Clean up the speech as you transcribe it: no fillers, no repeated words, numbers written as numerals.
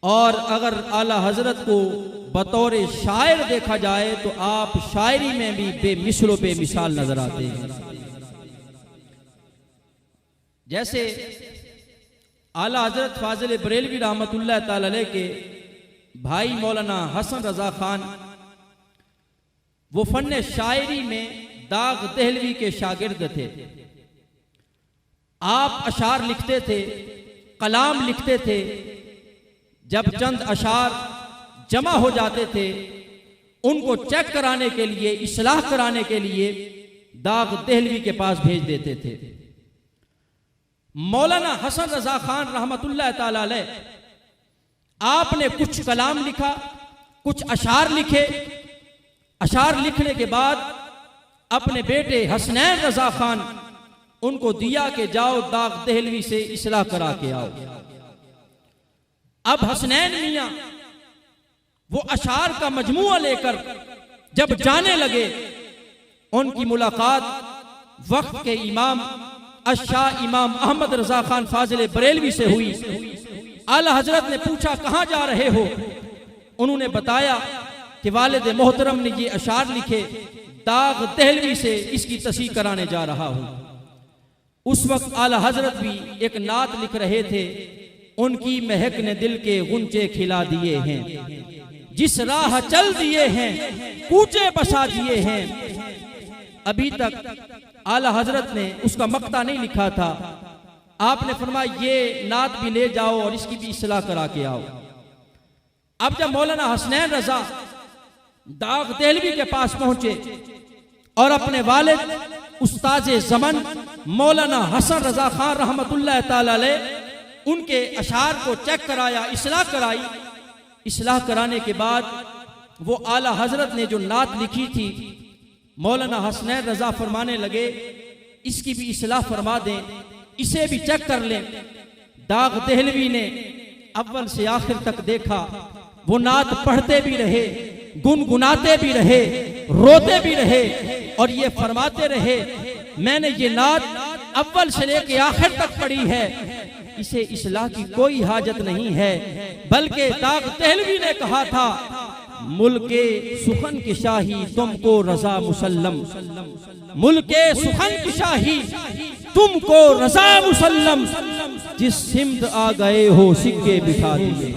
और अगर आला हजरत को बतौर शायर देखा जाए तो आप शायरी में भी बेमिसलो बेमिसाल नजर आते हैं। जैसे आला हजरत फाजिल बरेलवी रहमतुल्लाह ताला अलैह के भाई मौलाना हसन रजा खान वो फन शायरी में दाग दहलवी के शागिर्द थे। आप अशार लिखते थे, कलाम लिखते थे। जब चंद अशार जमा हो जाते थे उनको चेक कराने के लिए, इस्लाह कराने के लिए दाग दहलवी के पास भेज देते थे। मौलाना हसन रजा खान रहमतुल्लाह ताला अलैह आपने कुछ कलाम लिखा, कुछ अशार लिखे। अशार लिखने के बाद अपने बेटे हसनैन रजा खान उनको दिया कि जाओ दाग दहलवी से इस्लाह करा के आओ। अब हसनैन मियां वो अशार का मजमुआ लेकर जब जाने लगे, उनकी मुलाकात वक्त के इमाम अशाह इमाम अहमद रजा खान फाजिल बरेलवी से हुई। आला हजरत ने पूछा कहां जा रहे हो? उन्होंने बताया कि वालिद मोहतरम ने ये अशार लिखे, दाग दहलवी से इसकी तस्हीह कराने जा रहा हूं। उस वक्त आला हजरत भी एक नात लिख रहे थे, उनकी महक ने दिल के गुंचे खिला दिए हैं, जिस राह चल दिए हैं कूचे बसा दिए हैं। अभी तक आला हजरत ने उसका मक्ता नहीं लिखा था। आपने फरमाया ये नात भी ले जाओ और इसकी भी इस्लाह करा के आओ। अब जब मौलाना हसनैन रजा दाग दहलवी के पास पहुंचे और अपने वालिद उस्ताज़े ज़मन मौलाना हसन रजा खान रहमतुल्लाह ताला अलैह उनके अशार को चेक कराया, इस्लाह कराई। इस्लाह कराने के बाद वो आला हजरत ने जो नात लिखी थी, मौलाना हसनैन रजा फरमाने लगे इसकी भी इस्लाह फरमा दें, इसे भी चेक कर लें। दाग दहलवी ने अव्वल से आखिर तक देखा, वो नात पढ़ते भी रहे, गुनगुनाते भी रहे, रोते भी रहे और ये फरमाते रहे मैंने ये नात अव्वल से लेके आखिर तक पढ़ी है, इसे इस्लाह की कोई हाजत नहीं है। बल्कि दाग दहलवी ने कहा था मुल्के सुखन की शाही तुमको रजा मुसल्लम, मुल्के सुखन की शाही तुमको रजा मुसल्लम, जिस सिमत आ गए हो सिक्के बिठा दिए।